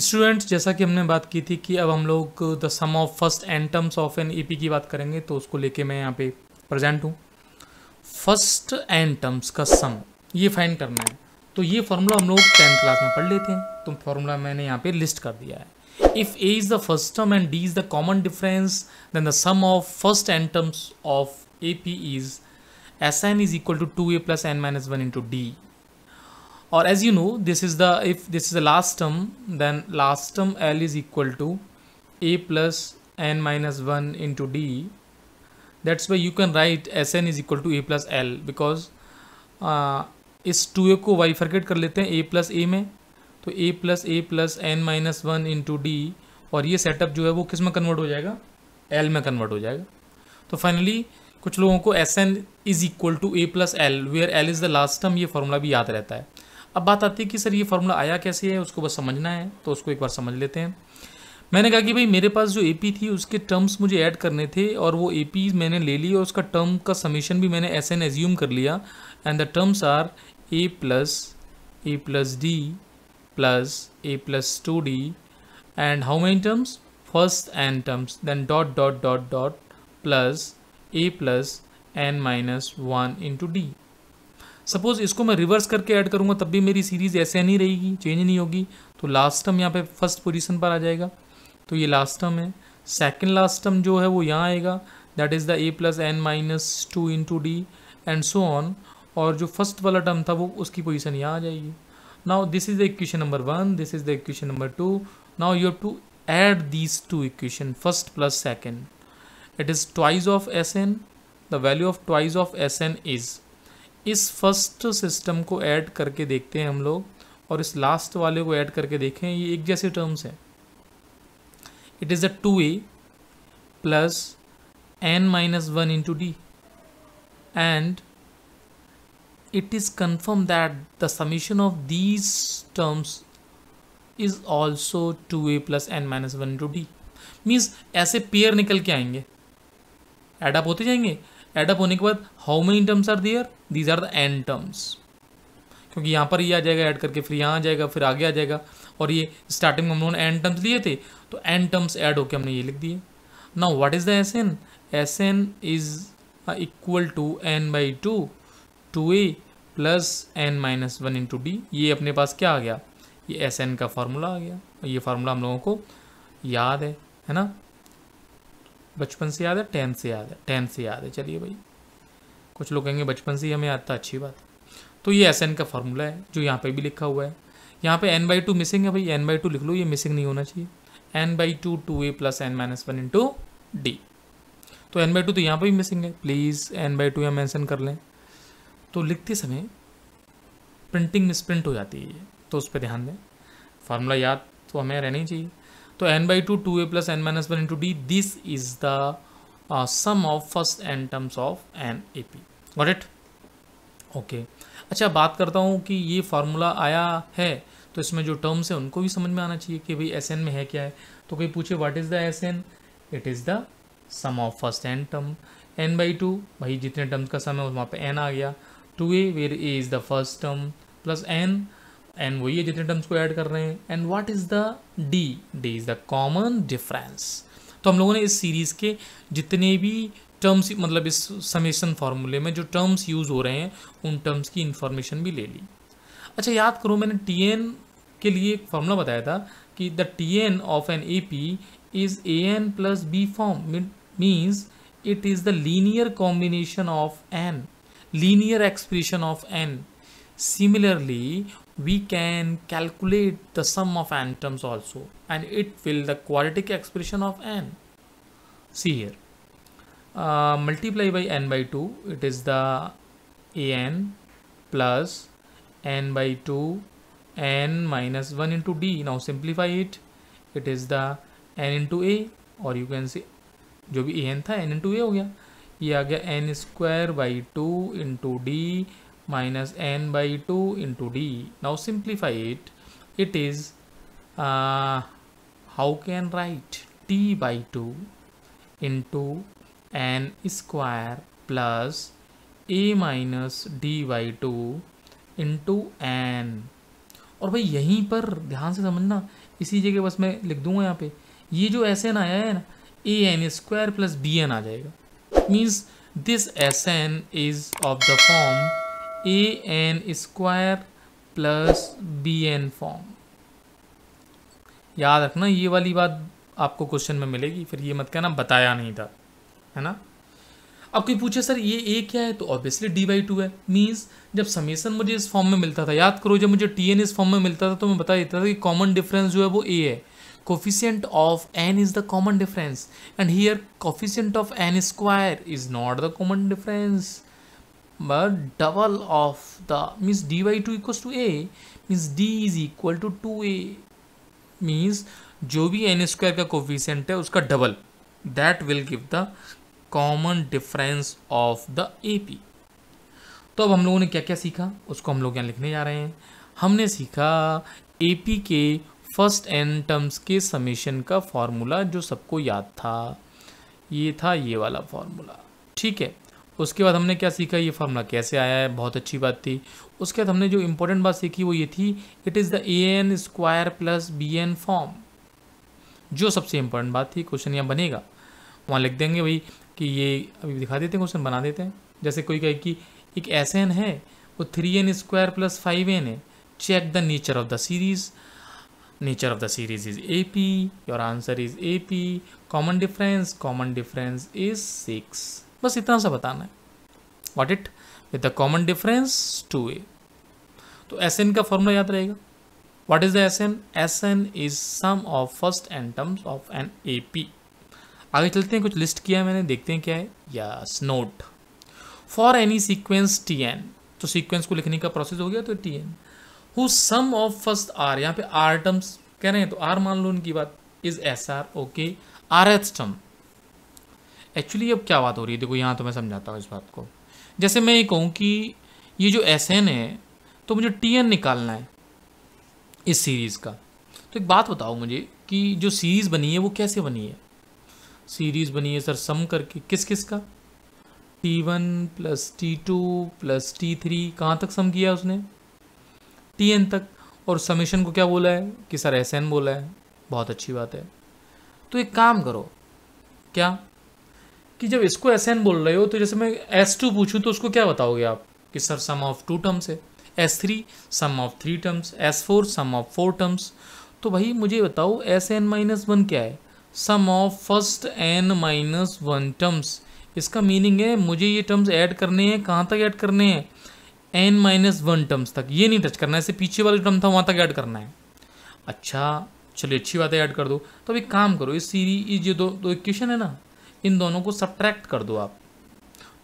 Students, जैसा कि हमने बात की थी कि अब हम लोग the sum of first N terms of an AP की बात करेंगे, तो उसको लेके मैं यहाँ पे प्रेजेंट हूँ। फर्स्ट एन टर्म्स का सम ये फाइंड करना है, तो ये फार्मूला हम लोग 10th क्लास में पढ़ लेते हैं, तो फार्मूला मैंने यहाँ पे लिस्ट कर दिया है। If a is the first term and d is the common difference, then the sum of first N terms of A P is S N is equal to 2a plus N minus one into d. Or as you know, if this is the last term, then last term L is equal to a plus n minus 1 into d. That's why you can write Sn is equal to a plus L, because इस 2a को bifurcate कर लेते हैं a plus a में, तो a plus n minus one into D, और ये setup जो है वो किस में कन्वर्ट हो जाएगा, L में कन्वर्ट हो जाएगा। तो फाइनली कुछ लोगों को Sn is equal to a plus l, where L is the last term, ये फार्मूला भी याद रहता है। अब बात आती है कि सर ये फार्मूला आया कैसे है, उसको बस समझना है, तो उसको एक बार समझ लेते हैं। मैंने कहा कि भाई मेरे पास जो एपी थी उसके टर्म्स मुझे ऐड करने थे, और वो एपी मैंने ले ली और उसका टर्म का समीशन भी मैंने एसएन एज्यूम कर लिया, and the terms are a plus d plus a plus 2d, and how many terms, first N terms, then dot dot dot dot plus a plus N minus one into d. Suppose इसको मैं reverse करके add करूंगा तब भी मेरी series ऐसे नहीं रहेगी, चेंज नहीं होगी, तो लास्ट टर्म यहाँ पे फर्स्ट पोजीशन पर आ जाएगा, तो ये लास्ट टर्म है। सेकंड लास्ट टर्म जो है वो यहाँ आएगा, that is the a plus N minus 2 into d and so on, और जो फर्स्ट वाला टर्म था वो उसकी पोजीशन यहाँ आ जाएगी। Now this is the equation number 1, this is the equation number 2। Now you have to add these two equation, first plus second, it is twice of S N, the value of twice of S N is, इस first system को add करके देखते हैं हम लोग, और इस last वाले को ऐड करके देखें, ये एक जैसे टर्म्स हैं। It is the 2a plus n minus one into d, and it is confirm that the summation of these terms is also 2a plus n minus one into D. Means ऐसे pair निकल के आएंगे, add up होते जाएंगे, add up होने के बाद how many terms are there, these are the N terms, क्योंकि यहाँ पर ये आ जाएगा ऐड करके, फिर यहाँ आ जाएगा, फिर आगे आ जाएगा, और ये स्टार्टिंग में हम लोगों ने एन टर्म्स लिए थे, तो एन टर्म्स ऐड होकर हमने ये लिख दिए। Now what is the S N, S N is equal to N by two, 2a plus N minus one into D. ये अपने पास क्या आ गया, ये एस एन का फार्मूला आ गया, और ये फार्मूला हम लोगों को याद है ना, बचपन से याद है, 10th से याद है, 10th से याद है। चलिए भाई, कुछ लोग कहेंगे बचपन से ही हमें आता, अच्छी बात है। तो ये एस एन का फार्मूला है जो यहाँ पे भी लिखा हुआ है। यहाँ पे n बाई टू मिसिंग है, भाई n बाई टू लिख लो, ये मिसिंग नहीं होना चाहिए। n by two 2a plus N minus one into D, तो n बाई टू तो यहाँ पे भी मिसिंग है, प्लीज़ n बाई टू यहाँ मैंसन कर लें। तो लिखते समय प्रिंटिंग मिसप्रिंट हो जाती है, तो उस पर ध्यान दें, फार्मूला याद तो हमें रहना ही चाहिए। तो n by two 2a plus N minus one into D, this is the sum of first N terms of an A P. Got it? Okay. अच्छा, बात करता हूँ कि ये फार्मूला आया है, तो इसमें जो टर्म्स है उनको भी समझ में आना चाहिए कि भाई एस एन में है क्या है। तो कोई पूछे what is the S N, it is the sum of first N term. n by two, भाई जितने टर्म्स का सम है वहाँ पे n आ गया, 2a where a is the first term, plus n वही है जितने टर्म्स को ऐड कर रहे हैं, and what is the d, d is the common difference. तो हम लोगों ने इस सीरीज़ के जितने भी टर्म्स, मतलब इस समेशन फार्मूले में जो टर्म्स यूज़ हो रहे हैं उन टर्म्स की इंफॉर्मेशन भी ले ली। अच्छा, याद करो मैंने Tn के लिए एक फार्मूला बताया था कि the Tn of N AP is An plus B form, means it is the linear combination of n, linear expression of n। Similarly, we can calculate the sum of n terms also, and it will the quadratic expression of n. See here, multiply by n by 2, it is the an plus n by 2 n minus 1 into d. Now simplify it, it is the n into a, or you can say जो भी an था n into a हो गया, ये आ गया n square by 2 into d minus n by 2 into d. Now simplify it, it is how can write t by 2 into n square plus a minus d by 2 into n। और भाई यहीं पर ध्यान से समझना, इसी जगह बस मैं लिख दूंगा यहाँ पे, ये जो एस एन आया है ना, a N square plus B n आ जाएगा। Means this s N is of the form a N square plus B N form. याद रखना ये वाली बात आपको क्वेश्चन में मिलेगी, फिर ये मत कहना बताया नहीं था, है ना। अब कोई पूछे सर ये ए क्या है, तो ऑब्वियसली डी बाई टू है। मीन्स जब समेसन मुझे इस फॉर्म में मिलता था, याद करो जब मुझे टी एन इस फॉर्म में मिलता था तो मैं बता देता था कि कॉमन डिफरेंस जो है वो ए है। Coefficient of N is the common difference and here coefficient of N square is not the common difference but double of the means dy 2 equals to a means d is equal to 2a means जो भी n square का coefficient है उसका double, that will give the common difference of the AP। तो अब हम लोगों ने क्या क्या सीखा उसको हम लोग यहाँ लिखने जा रहे हैं। हमने सीखा AP के फर्स्ट n टर्म्स के समेशन का फॉर्मूला जो सबको याद था, ये था ये वाला फॉर्मूला, ठीक है। उसके बाद हमने क्या सीखा, ये फार्मूला कैसे आया है, बहुत अच्छी बात थी। उसके बाद हमने जो इंपॉर्टेंट बात सीखी वो ये थी, it is the A N square plus B N form, जो सबसे इंपॉर्टेंट बात थी। क्वेश्चन यहाँ बनेगा, वहाँ लिख देंगे भाई कि ये अभी दिखा देते हैं, क्वेश्चन बना देते हैं। जैसे कोई कहे कि एक एस एन है वो 3n स्क्वायर प्लस 5n है, check the nature of the series, nature of the series is AP, your answer is AP, common difference is 6। बस इतना सा बताना है, what it with the common difference 2a। तो Sn का formula याद रहेगा, what is the Sn, Sn is sum of first n terms of N AP। आगे चलते हैं, कुछ लिस्ट किया है मैंने, देखते हैं क्या है। Yes, note for any sequence Tn, तो सीक्वेंस को लिखने का प्रोसेस हो गया, तो Tn who sum of first r, यहाँ पे r टर्म्स कह रहे हैं तो r मान लो उनकी बात, is SR, okay, rth term. Actually अब क्या बात हो रही है, देखो यहाँ तो मैं समझाता हूँ इस बात को। जैसे मैं ये कहूँ कि ये जो Sn है तो मुझे Tn निकालना है इस सीरीज़ का, तो एक बात बताओ मुझे कि जो सीरीज़ बनी है वो कैसे बनी है। सीरीज़ बनी है सर सम करके, किस किस का, T1 plus T2 plus T3, कहाँ तक सम किया उसने, Tn तक, और समेशन को क्या बोला है कि सर Sn बोला है। बहुत अच्छी बात है। तो एक काम करो, क्या कि जब इसको Sn बोल रहे हो तो जैसे मैं S2 पूछूं तो उसको क्या बताओगे आप कि सर सम ऑफ 2 टर्म्स है, S3 sum of 3 terms, S4 sum of 4 terms. तो भाई मुझे बताओ Sn-1 क्या है, sum of first n-1 terms. इसका मीनिंग है मुझे ये टर्म्स ऐड करने हैं, कहाँ तक ऐड करने हैं, n-1 टर्म्स तक, ये नहीं टच करना है, इससे पीछे वाला टर्म था वहाँ तक ऐड करना है। अच्छा चलिए अच्छी बात है, ऐड कर दो। तो एक काम करो, इस सीरीज जो दो इक्वेशन है ना, इन दोनों को सब्ट्रैक्ट कर दो आप,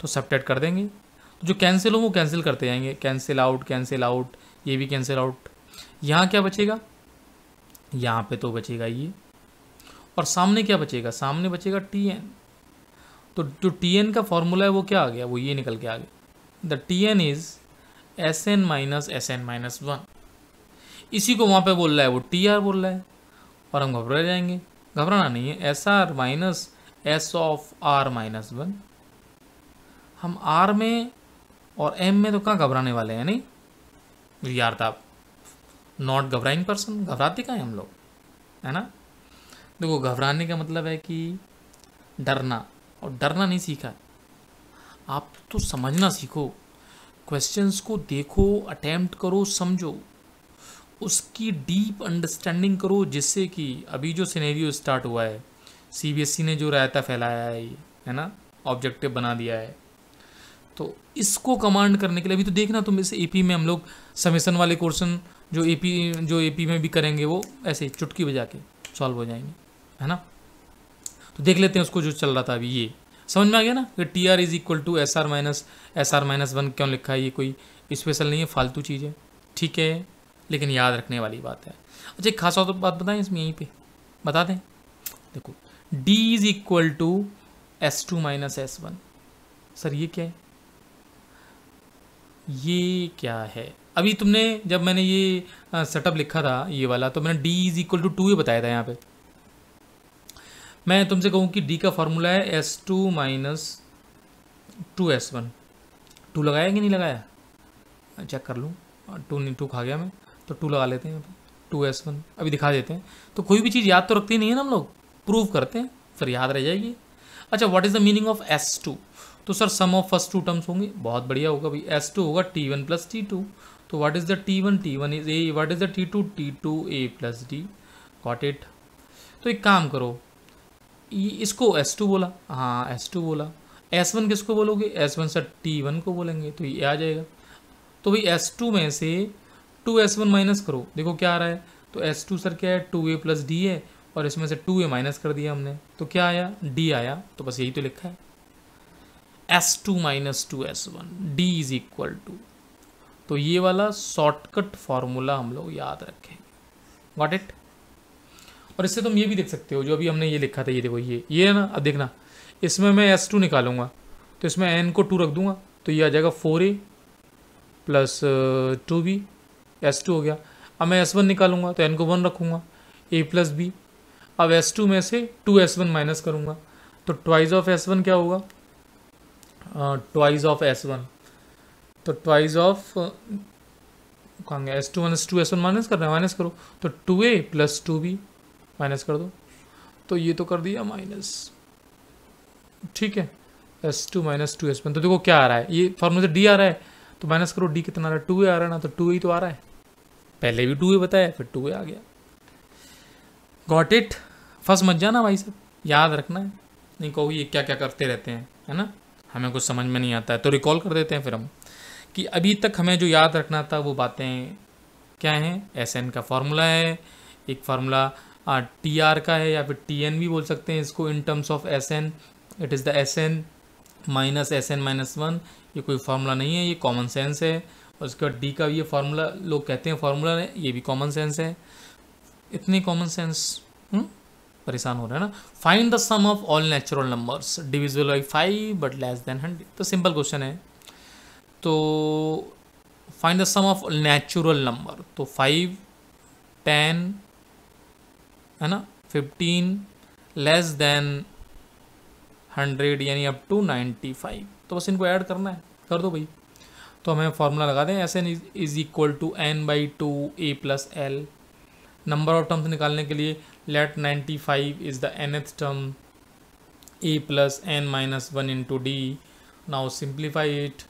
तो सब्ट्रैक्ट कर देंगे, तो जो कैंसिल हो वो कैंसिल करते जाएंगे, कैंसिल आउट, ये भी कैंसिल आउट। यहाँ क्या बचेगा, यहाँ पे तो बचेगा ये, और सामने क्या बचेगा, सामने बचेगा Tn। तो जो Tn का फॉर्मूला है वो क्या आ गया, वो ये निकल के आ गया, द Tn इज Sn-1। इसी को वहाँ पे बोल रहा है वो Tr बोल रहा है, और हम घबरा जाएंगे। घबराना नहीं है, SR minus S of R-1। हम R में और M में तो कहाँ घबराने वाले हैं, नहीं यार, था नॉट घबराइंग पर्सन, घबराते कहाँ हैं हम लोग, है ना। देखो घबराने का मतलब है कि डरना, और डरना नहीं सीखा, आप तो समझना सीखो, क्वेश्चंस को देखो, अटेम्प्ट करो, समझो, उसकी डीप अंडरस्टैंडिंग करो, जिससे कि अभी जो सिनेरियो स्टार्ट हुआ है, CBSE ने जो रायता फैलाया है ना, ऑब्जेक्टिव बना दिया है, तो इसको कमांड करने के लिए अभी तो देखना तुम, इस AP में हम लोग समेसन वाले क्वेश्चन जो AP में भी करेंगे वो ऐसे चुटकी बजा के सॉल्व हो जाएंगे, है ना। तो देख लेते हैं उसको जो चल रहा था अभी, ये समझ में आ गया ना कि TR is equal to SR-1 क्यों लिखा है, ये कोई स्पेशल नहीं है, फालतू चीज़ है, ठीक है, लेकिन याद रखने वाली बात है। अच्छा एक खास और बात बताएं इसमें, यहीं पे बता दें, देखो D is equal to S2 minus S1। Sir ये क्या है, ये क्या है, अभी तुमने जब मैंने ये सेटअप लिखा था ये वाला, तो मैंने D इज इक्वल टू 2 ही बताया था। यहाँ पे मैं तुमसे कहूँ कि D का फॉर्मूला है S2 माइनस 2S1, 2 लगाया कि नहीं लगाया, चेक कर लूँ, 2 खा गया मैं, तो 2 लगा लेते हैं यहाँ पे, 2s1, अभी दिखा देते हैं। तो कोई भी चीज़ याद तो रखती नहीं है ना हम लोग, प्रूव करते हैं फिर याद रह जाएगी। अच्छा, what is the meaning of S2? तो sir sum of first two terms होंगे, बहुत बढ़िया होगा भाई। S2 होगा T1 प्लस T2, तो what is the T1? T1 is A, what is the T2? T2 A plus D, got it. तो एक काम करो, इसको S2 बोला, हाँ S2 बोला, S1 किसको बोलोगे? S1 सर T1 को बोलेंगे, तो ये आ जाएगा। तो भाई S2 में से 2S1 माइनस करो, देखो क्या आ रहा है। तो S2 सर क्या है? 2A प्लस D है, और इसमें से 2A माइनस कर दिया हमने, तो क्या आया? D आया। तो बस यही तो लिखा है, S2 minus 2S1 D is equal to. तो ये वाला शॉर्टकट फॉर्मूला हम लोग याद रखेंगे, गॉट इट। और इससे तुम ये भी देख सकते हो, जो अभी हमने ये लिखा था, ये देखो ये है ना। अब देखना, इसमें मैं S2 निकालूंगा, तो इसमें n को 2 रख दूंगा, तो ये आ जाएगा 4A प्लस 2B, S2 हो गया। अब मैं S1 निकालूंगा, तो n को 1 रखूंगा, A प्लस B। अब S2 में से 2S1 माइनस करूंगा, तो ट्वाइस ऑफ S1 क्या होगा? ट्वाइस ऑफ S1, तो ट्वाइस ऑफ कहाँ गया? S2 माइनस 2S1 माइनस करना है, माइनस करो, तो 2A प्लस 2B माइनस कर दो, तो ये तो कर दिया माइनस, ठीक है। S2 माइनस 2S1, तो देखो क्या आ रहा है, ये फॉर्मूले से D आ रहा है, तो माइनस करो, D कितना आ रहा है? 2A आ रहा है ना, तो 2A तो आ रहा है, पहले भी 2A बताया, फिर 2A आ गया, गॉट इट। फंस मत जाना भाई साहब, याद रखना है, नहीं कहो ये क्या क्या करते रहते हैं, है ना, हमें कुछ समझ में नहीं आता है, तो रिकॉल कर देते हैं फिर हम, कि अभी तक हमें जो याद रखना था वो बातें क्या हैं। SN का फॉर्मूला है, एक फार्मूला TR का है, या फिर TN भी बोल सकते हैं इसको in terms of SN। It is the SN minus SN minus 1, ये कोई फार्मूला नहीं है, ये कॉमन सेंस है। और उसके बाद D का ये फार्मूला लोग कहते हैं फार्मूला है, ये भी कॉमन सेंस है। इतनी कॉमन सेंस परेशान हो रहा है ना। Find the sum of all natural numbers divisible by 5 but less than 100। तो सिंपल क्वेश्चन है, तो find the sum of natural number, तो 5, 10 है ना, 15 लेस देन 100 यानी अप टू 95। तो बस इनको ऐड करना है, कर दो भाई। तो हमें फॉर्मूला लगा दें, SN is equal to n/2 A plus L। Number of terms निकालने के लिए let 95 is the nth term, A plus n minus 1 into D। Now simplify it,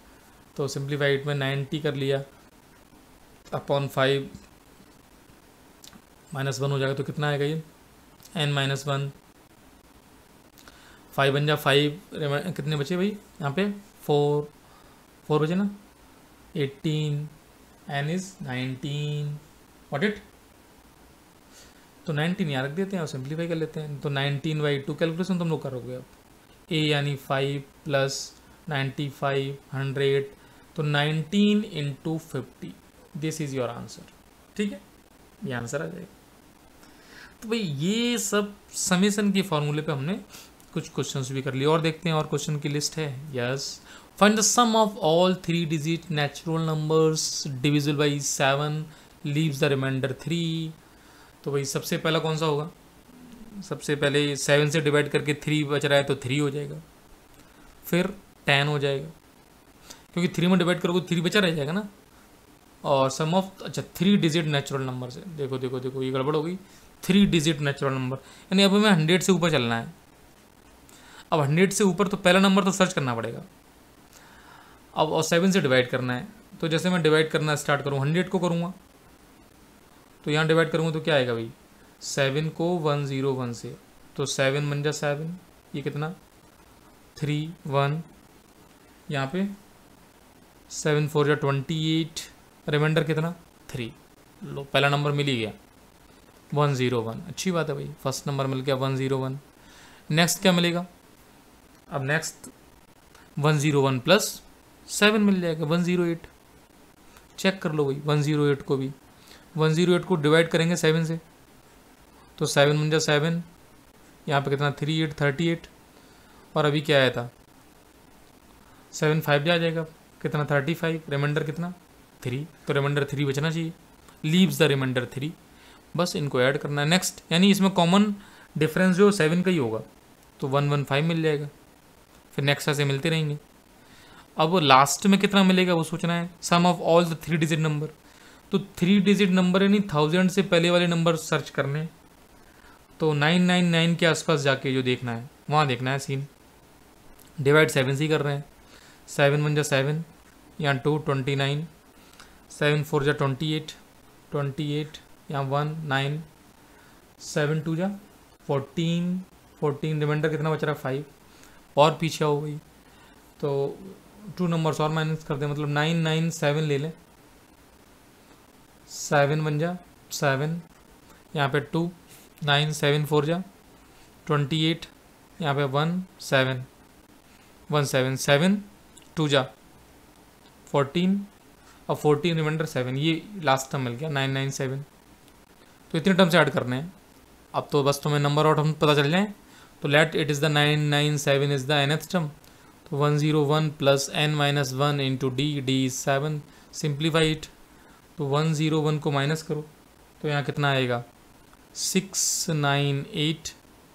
तो सिंप्लीफाई इट में 90 कर लिया अपॉन 5 माइनस 1 हो जाएगा, तो कितना आएगा ये? n माइनस 1, 5 बन जा 5, कितने बचे भाई यहाँ पे? 4 बचे ना, 18, n इज 19, व्हाट इट। तो 19 यहाँ रख देते हैं और सिंप्लीफाई कर लेते हैं, तो 19/2 कैलकुलेशन तुम लोग करोगे अब। A यानी 5 प्लस 95 100, तो 19 into 50, this is your answer, ठीक है, ये आंसर आ जाएगा। तो भाई ये सब समेशन के फॉर्मूले पे हमने कुछ क्वेश्चंस भी कर लिए, और देखते हैं और क्वेश्चन की लिस्ट है। Yes, find the sum of all 3 digit natural numbers divisible by 7 leaves the remainder 3। तो भाई सबसे पहला कौन सा होगा? सबसे पहले 7 से डिवाइड करके 3 बच रहा है, तो 3 हो जाएगा, फिर 10 हो जाएगा, क्योंकि 3 में डिवाइड करोगे 3 बचा रह जाएगा ना। और सम ऑफ, अच्छा 3 डिजिट नेचुरल नंबर से, देखो देखो देखो ये गड़बड़ हो गई। 3 डिजिट नेचुरल नंबर, यानी अब हमें 100 से ऊपर चलना है। अब 100 से ऊपर तो पहला नंबर तो सर्च करना पड़ेगा अब, और 7 से डिवाइड करना है। तो जैसे मैं डिवाइड करना स्टार्ट करूँ, 100 को करूँगा, तो यहाँ डिवाइड करूँगा तो क्या आएगा भाई? 7 को 101 से, तो 7 बन जा 7, ये कितना 3 1, यहाँ पे 7 4 या 28, रिमाइंडर कितना 3। लो पहला नंबर मिल ही गया 101, अच्छी बात है भाई, फर्स्ट नंबर मिल गया 101। नेक्स्ट क्या मिलेगा? अब नेक्स्ट 101 प्लस 7 मिल जाएगा 108। चेक कर लो भाई 108 को भी, 108 को डिवाइड करेंगे 7 से, तो 7 बन जा 7, यहाँ पे कितना 3 8 38, और अभी क्या आया था 7 5 जा जाएगा, कितना 35, रिमाइंडर कितना 3, तो रिमाइंडर 3 बचना चाहिए, लीव्स द रिमाइंडर 3। बस इनको ऐड करना है नेक्स्ट, यानी इसमें कॉमन डिफरेंस जो 7 का ही होगा, तो 115 मिल जाएगा, फिर नेक्स्ट ऐसे मिलते रहेंगे। अब लास्ट में कितना मिलेगा वो सोचना है। Sum of all the 3 digit number, तो 3 डिजिट नंबर है, नहीं 1000 से पहले वाले नंबर सर्च करने, तो 999 के आसपास जाके जो देखना है वहाँ देखना है सीन। डिवाइड 7 से ही कर रहे हैं, 7 1 जा 7, यहाँ 2 29, 7 4 जा 28, 28 यहाँ 1 9, 7 2 जा 14, 14 रिमाइंडर कितना बच रहा है 5, और पीछे हो गई तो 2 नंबर्स और माइनस कर दें, मतलब 9 9 7 ले लें, 7 1 जा 7, यहाँ पे 2 9 7 4 जा 28, यहाँ पे 1 7 1 7 7 2 जा 14 और 14 रिमाइंडर 7, ये लास्ट टर्म मिल गया 9 9 7। तो इतने टर्म से ऐड करने हैं। अब तो बस तुम्हें नंबर और हम पता चल जाए, तो let it is the 997 is the nth term, तो 101 plus n minus 1 into D, D is 7, simplify it, तो 101 को माइनस करो तो यहाँ कितना आएगा 698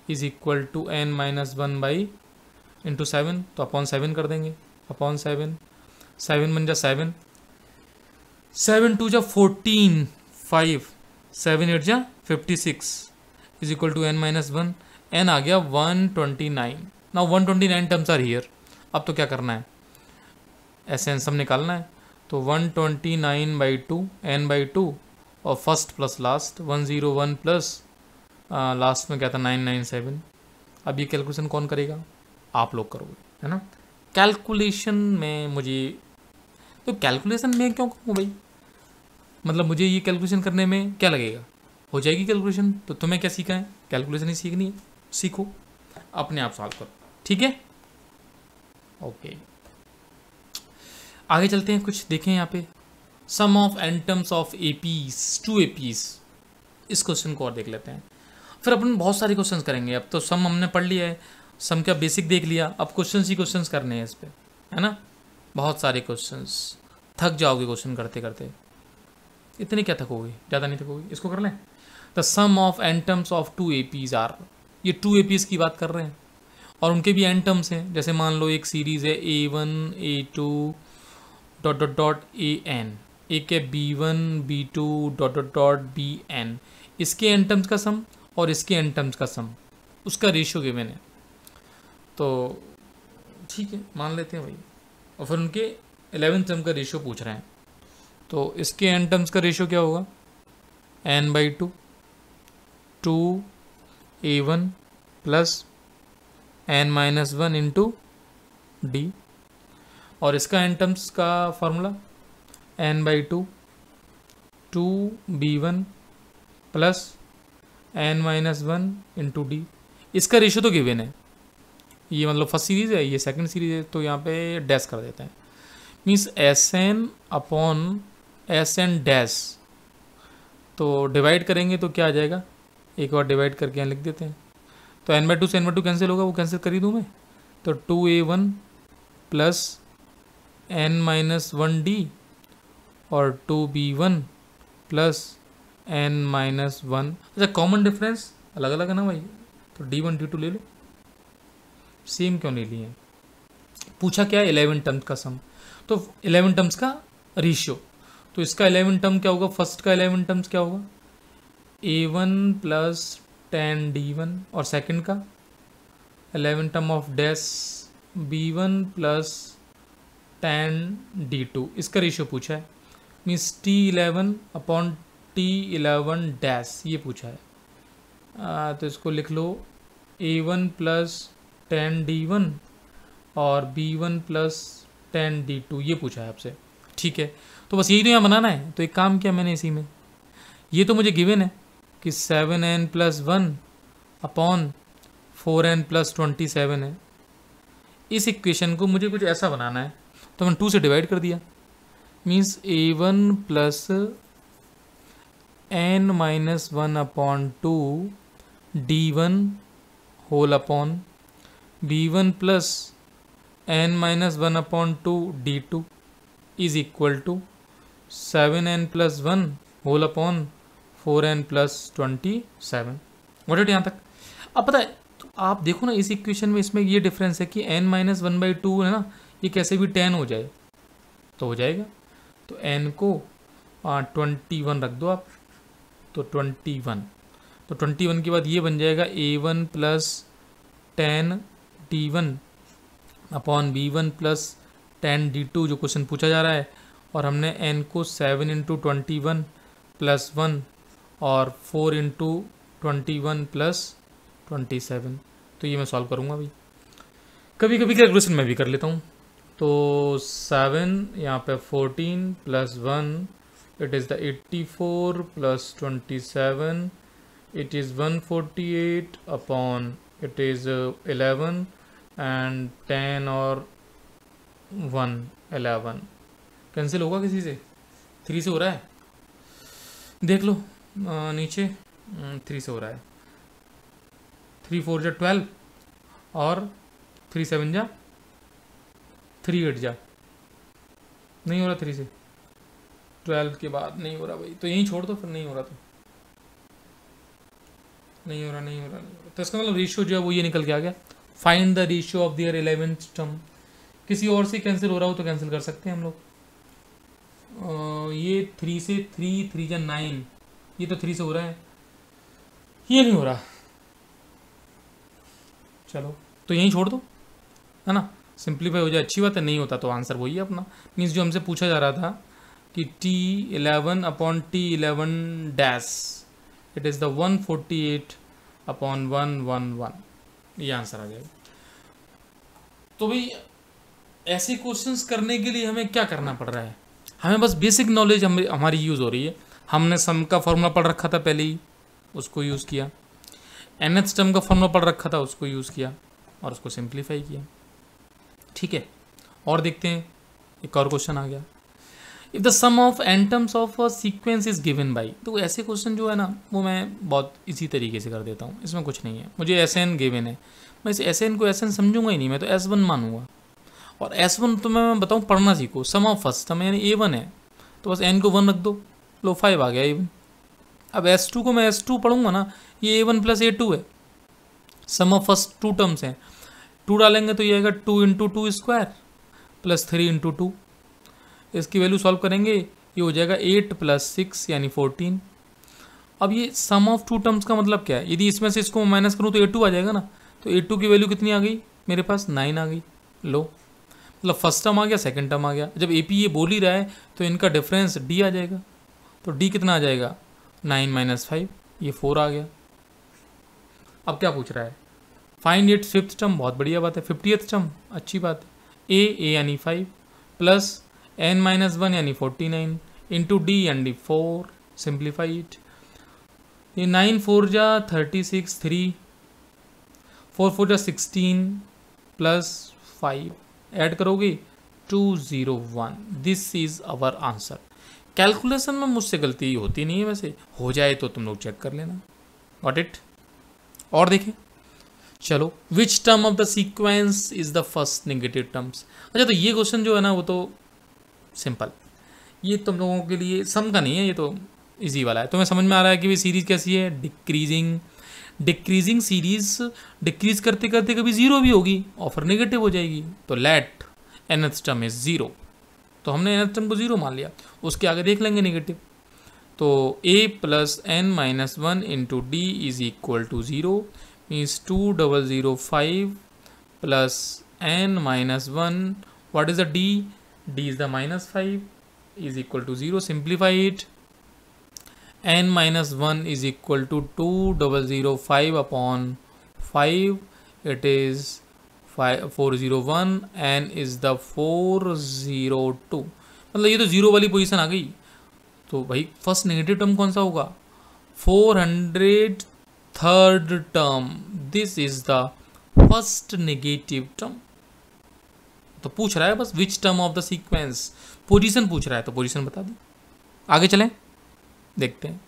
is equal to n minus 1 by into 7, तो अपॉन 7 कर देंगे, अपॉन 7, 7 1 जा 7, 7 2 जा 14, 5 7 8 जा 56 is equal to n minus 1, n आ गया 129। Now 129 terms are here. अब तो क्या करना है, एन सब निकालना है, तो 129 बाई 2 n बाई 2 और first plus last 101 plus last में क्या था 997। अब ये कैलकुलेशन कौन करेगा, आप लोग करोगे, है ना। कैलकुलेशन में मुझे, तो कैलकुलेशन में क्यों कहूँ भाई, मतलब मुझे ये कैलकुलेशन करने में क्या लगेगा, हो जाएगी कैलकुलेशन। तो तुम्हें क्या सीखा है, कैलकुलेशन ही सीखनी है, सीखो अपने आप सॉल्व करो, ठीक है। ओके आगे चलते हैं, कुछ देखें यहाँ पे, sum of एंटम्स of APs, 2 APs, इस क्वेश्चन को और देख लेते हैं। फिर अपन बहुत सारे क्वेश्चन करेंगे। अब तो सम हमने पढ़ लिया है, सम का बेसिक देख लिया, अब क्वेश्चन ही क्वेश्चन करने हैं इस पे, है ना। बहुत सारे क्वेश्चंस, थक जाओगे क्वेश्चन करते करते, इतने क्या थकोगे, ज़्यादा नहीं थकोगे। इसको कर लें, the sum of एंटम्स of 2 APs are, ये 2 एपीज की बात कर रहे हैं और उनके भी एंटम्स हैं। जैसे मान लो एक सीरीज़ है A1 A2 dot dot dot AN, एक है B1 B2 dot dot dot BN, इसके एंटम्स का सम और इसके एंटम्स का सम, उसका रेशियो गिवन है। तो ठीक है मान लेते हैं भाई, और फिर उनके 11th टर्म का रेशियो पूछ रहे हैं, तो इसके एन टर्म्स का रेशियो क्या होगा n by 2 2a1 plus n minus 1 into D, और इसका एन टर्म्स का formula n by 2 2b1 plus n minus 1 into D. इसका रेशियो तो गिवन है, ये मतलब फर्स्ट सीरीज़ है, ये सेकंड सीरीज़ है, तो यहाँ पे डैश कर देते हैं, means Sn upon Sn dash. तो डिवाइड करेंगे तो क्या आ जाएगा, एक बार डिवाइड करके यहाँ लिख देते हैं, तो n बाई 2 से n बाई 2 कैंसिल होगा, वो कैंसिल कर ही दूँ मैं, तो 2a1 plus n minus 1 D और 2b1 प्लस n माइनस 1। अच्छा कॉमन डिफरेंस अलग अलग है ना भाई, तो d1 d2 ले लो, सेम क्यों नहीं लिए, पूछा क्या 11 टर्म्स का सम, तो 11 टर्म्स का रेशियो, तो इसका 11 टर्म क्या होगा, फर्स्ट का 11 टर्म्स क्या होगा a1 प्लस 10 d1 और सेकंड का 11 term of dash b1 plus 10 d2, इसका रेशियो पूछा है, means t11 upon t11 dash ये पूछा है। तो इसको लिख लो a1 प्लस 10 d1 और b1 प्लस 10 d2 ये पूछा है आपसे, ठीक है। तो बस यही तो यहाँ बनाना है, तो एक काम किया मैंने इसी में, ये तो मुझे गिवन है कि 7n plus 1 upon 4n plus 27 है। इस इक्वेशन को मुझे कुछ ऐसा बनाना है, तो मैंने 2 से डिवाइड कर दिया, means a1 plus n minus 1 upon 2 d1 whole upon b1 plus n minus 1 upon 2 d2 is equal to 7n plus 1 whole upon 4n plus 27। What यहाँ तक। अब पता है तो आप देखो ना इस इक्वेशन में, इसमें ये डिफरेंस है कि n माइनस 1 बाई 2 है ना, ये कैसे भी 10 हो जाए तो हो जाएगा, तो n को 21 रख दो आप, तो 21, तो 21 के बाद ये बन जाएगा A1 plus 10D1 upon B1 plus 10D2 जो क्वेश्चन पूछा जा रहा है, और हमने n को 7 इंटू 21 प्लस 1 और 4 इंटू 21 प्लस 27, तो ये मैं सॉल्व करूँगा भाई। कभी कभी कैलकुलेशन मैं भी कर लेता हूँ। तो 7 यहाँ पे 14 plus 1 it is the 84 plus 27 it is 148 upon it is 11 and 10 और 1 11 कैंसिल होगा किसी से, 3 से हो रहा है, देख लो नीचे 3 से हो रहा है, 3 4 जा 12 और 3 7 जा 3 8 जा, नहीं हो रहा 3 से 12 के बाद नहीं हो रहा भाई, तो यहीं छोड़ दो फिर, नहीं हो रहा तो नहीं हो रहा, तो इसका मतलब रेशियो जो है वो ये निकल के आ गया। Find the ratio of their 11th term. किसी और से कैंसिल हो रहा हो तो कैंसिल कर सकते हैं हम लोग। ये 3 से 3 जा 9, ये तो 3 से हो रहा है, ये नहीं हो रहा, चलो तो यहीं छोड़ दो, है ना, सिंप्लीफाई हो जाए, अच्छी बात है। नहीं होता तो आंसर वही है अपना, मीन्स जो हमसे पूछा जा रहा था कि T11 upon T11 dash it is the 148 upon 111, ये आंसर आ जाएगा। तो भाई ऐसे क्वेश्चंस करने के लिए हमें क्या करना पड़ रहा है, हमें बस बेसिक नॉलेज हमारी यूज़ हो रही है। हमने सम का फॉर्मूला पढ़ रखा था पहले ही, उसको यूज़ किया, nth टर्म का फॉर्मूला पढ़ रखा था, उसको यूज़ किया और उसको सिंप्लीफाई किया, ठीक है। और देखते हैं, एक और क्वेश्चन आ गया, if the sum of n terms of a sequence is given by. तो ऐसे क्वेश्चन जो है ना वो मैं बहुत इसी तरीके से कर देता हूँ, इसमें कुछ नहीं है। मुझे Sn गिवन है, मैं इस Sn को Sn समझूंगा ही नहीं, मैं तो S1 मानूंगा। और S1 तो मैं बताऊँ पढ़ना सीखो, सम ऑफ फर्स्ट टर्म यानी A1 है, तो बस n को 1 रख दो, लो 5 आ गया A1। अब S2 को मैं S2 पढ़ूंगा ना, ये A1 प्लस A2 है, सम ऑफ फर्स्ट 2 टर्म्स हैं, 2 डालेंगे तो ये आएगा 2 इंटू 2 स्क्वायर प्लस 3 इंटू 2, इसकी वैल्यू सॉल्व करेंगे, ये हो जाएगा 8 प्लस 6 यानी 14। अब ये सम ऑफ 2 टर्म्स का मतलब क्या है, यदि इसमें से इसको माइनस करूँ तो A2 आ जाएगा ना, तो A2 की वैल्यू कितनी आ गई मेरे पास, 9 आ गई। लो मतलब फर्स्ट टर्म आ गया, सेकंड टर्म आ गया। जब AP ये बोल ही रहा है तो इनका डिफरेंस D आ जाएगा, तो D कितना आ जाएगा, 9 माइनस 5, ये 4 आ गया। अब क्या पूछ रहा है, फाइंड इट फिफ्थ टर्म, बहुत बढ़िया बात है, 50th टर्म अच्छी बात है। A यानी 5 प्लस n माइनस 1 यानी 49 इंटू D यानी 4, सिंप्लीफाई इट, ये 9 4 जा 36, 3 4 4 जा 16 प्लस 5 ऐड करोगे 201, this is our answer. Calculation में मुझसे गलती होती नहीं है, वैसे हो जाए तो तुम लोग चेक कर लेना, गॉट इट। और देखें, चलो, which term of the sequence is the first negative terms. अच्छा, तो ये क्वेश्चन जो है ना वो तो सिंपल, ये तुम लोगों के लिए सम का नहीं है, ये तो इजी वाला है। तुम्हें समझ में आ रहा है कि भाई सीरीज कैसी है, डिक्रीजिंग सीरीज, डिक्रीज करते करते कभी जीरो भी होगी और फिर नेगेटिव हो जाएगी, तो let nth term is zero, तो हमने nth टर्म को जीरो मान लिया, उसके आगे देख लेंगे नेगेटिव। तो a plus n minus 1 into D is equal to 0 means 2005 plus n minus 1, what is the d, d is the minus 5 is equal to 0, simplify it, n minus 1 is equal to 2005 upon 5, it is 401, n is the 402, मतलब ये तो zero वाली position आ गई। तो भाई first negative term कौन सा होगा, 403rd term, this is the first negative term. तो पूछ रहा है बस which term of the sequence, position पूछ रहा है, तो पोजीशन बता दो। आगे चलें, देखते हैं।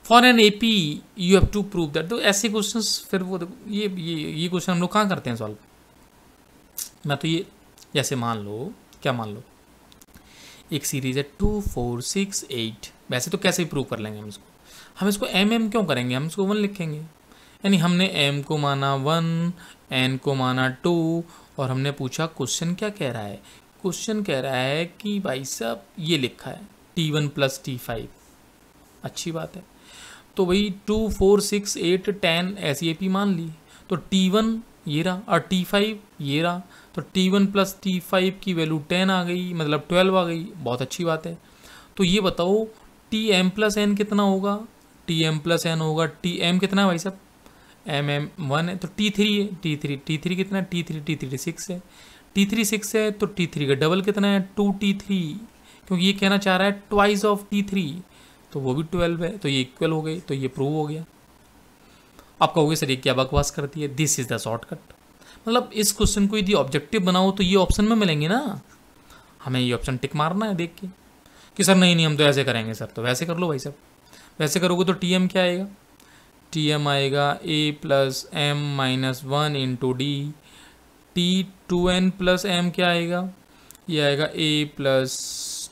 For an AP you have to prove that. तो ऐसे क्वेश्चंस फिर वो देखो, ये क्वेश्चन हम लोग कहाँ करते हैं सॉल्व। मैं तो ये जैसे मान लो, क्या मान लो, एक सीरीज है 2 4 6 8, वैसे तो कैसे प्रूव कर लेंगे हम इसको m क्यों करेंगे, हम इसको 1 लिखेंगे, यानी हमने m को माना 1, n को माना 2, और हमने पूछा क्वेश्चन क्या कह रहा है। क्वेश्चन कह रहा है कि भाई साहब ये लिखा है T1 प्लस T5, अच्छी बात है। तो भाई 2, 4, 6, 8, 10 ऐसी AP मान ली, तो T1 ये रहा और T5 ये रहा, तो T1 प्लस T5 की वैल्यू 10 आ गई, मतलब 12 आ गई, बहुत अच्छी बात है। तो ये बताओ Tm प्लस n कितना होगा, Tm प्लस n होगा, Tm कितना है भाई साहब, mm 1 है, तो T3 है, T3 कितना है, T3 6 है, T3 6 है, तो T3 का डबल कितना है 2T3, क्योंकि ये कहना चाह रहा है ट्वाइस ऑफ T3, तो वो भी 12 है, तो ये इक्वल हो गई, तो ये प्रूव हो गया। आप कहोगे सर ये क्या बकवास करती है, दिस इज द शॉर्टकट। मतलब इस क्वेश्चन को यदि ऑब्जेक्टिव बनाओ तो ये ऑप्शन में मिलेंगे ना, हमें ये ऑप्शन टिक मारना है देख के कि सर नहीं हम तो ऐसे करेंगे सर, तो वैसे कर लो भाई साहब। वैसे करोगे तो Tm क्या आएगा, Tm आएगा a plus m minus 1 into D, T2n plus m क्या आएगा, ये आएगा a plus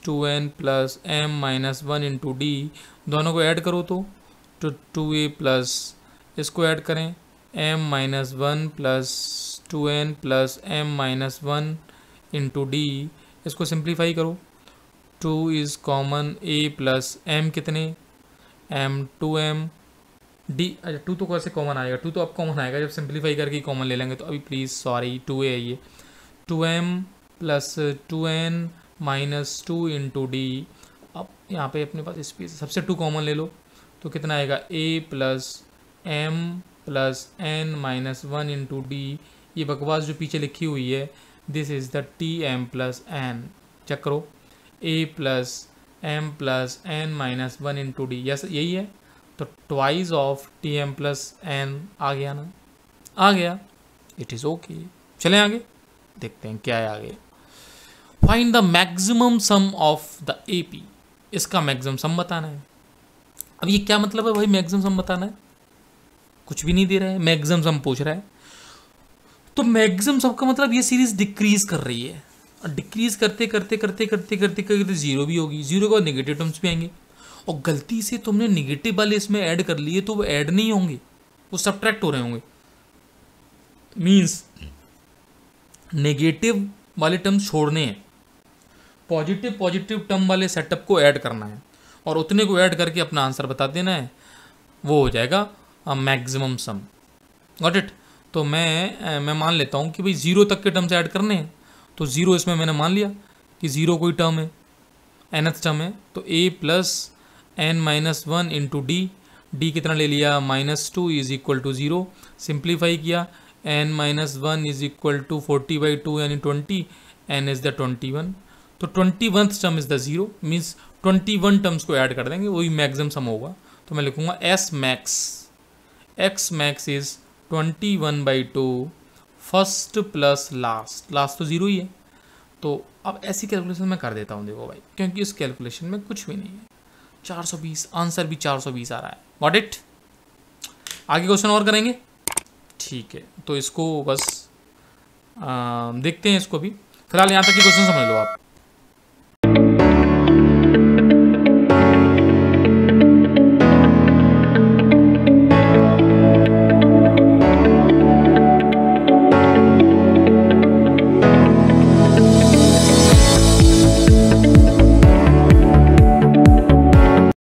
2n plus m minus 1 into D, दोनों को ऐड करो तो 2a प्लस, इसको ऐड करें m minus 1 plus 2n plus m minus 1 into D, इसको सिंप्लीफाई करो, 2 is common, a plus m कितने m 2m d, अच्छा 2 तो कैसे कॉमन आएगा, 2 तो अब कॉमन आएगा जब सिंप्लीफाई करके कॉमन ले लेंगे, तो अभी प्लीज़ सॉरी 2a है ये, 2m plus 2n minus 2 into D. अब यहाँ पे अपने पास स्पेस सबसे 2 कॉमन ले लो, तो कितना आएगा a plus m plus n minus 1 into D, ये बकवास जो पीछे लिखी हुई है this is the Tm plus n, check करो a plus m plus n minus 1 into D, yes यही है, तो twice of Tm plus n आ गया ना, आ गया, इट इज़ ओके। चलें आगे देखते हैं क्या है आगे। Find the maximum some of the AP, इसका मैक्सिमम सम बताना है। अब ये क्या मतलब है भाई मैक्सिमम सम बताना है, कुछ भी नहीं दे रहा है, मैक्सिमम सम पूछ रहा है, तो मैक्सिमम सम का मतलब ये सीरीज डिक्रीज कर रही है, और डिक्रीज करते करते करते करते करते करते जीरो भी होगी, जीरो के बाद नेगेटिव टर्म्स भी आएंगे, और गलती से तुमने निगेटिव वाले इसमें ऐड कर लिए तो वो ऐड नहीं होंगे, वो सब्ट्रैक्ट हो रहे होंगे, मीन्स नेगेटिव वाले टर्म्स छोड़ने हैं, पॉजिटिव टर्म वाले सेटअप को ऐड करना है, और उतने को ऐड करके अपना आंसर बता देना है, वो हो जाएगा मैक्सिमम सम। Got it. तो मैं मान लेता हूँ कि भाई 0 तक के टर्म्स ऐड करने हैं, तो 0 इसमें मैंने मान लिया कि 0 कोई टर्म है, nth टर्म है, तो a plus n minus 1 into D कितना ले लिया -2 इज इक्वल टू 0, सिंप्लीफाई किया n minus 1 is equal to 40/2 यानी 20, n इज़ द 21, तो 21th term is the 0, means 21 terms को ऐड कर देंगे, वही मैक्सिमम सम होगा, तो मैं लिखूँगा s max, x max is 21/2 first plus last, last तो 0 ही है, तो अब ऐसी कैलकुलेशन मैं कर देता हूँ देखो भाई, क्योंकि इस कैलकुलेशन में कुछ भी नहीं है, 420, आंसर भी 420 आ रहा है। Got it. आगे क्वेश्चन और करेंगे, ठीक है, तो इसको बस देखते हैं इसको भी, फिलहाल यहाँ तक की क्वेश्चन समझ लो आप।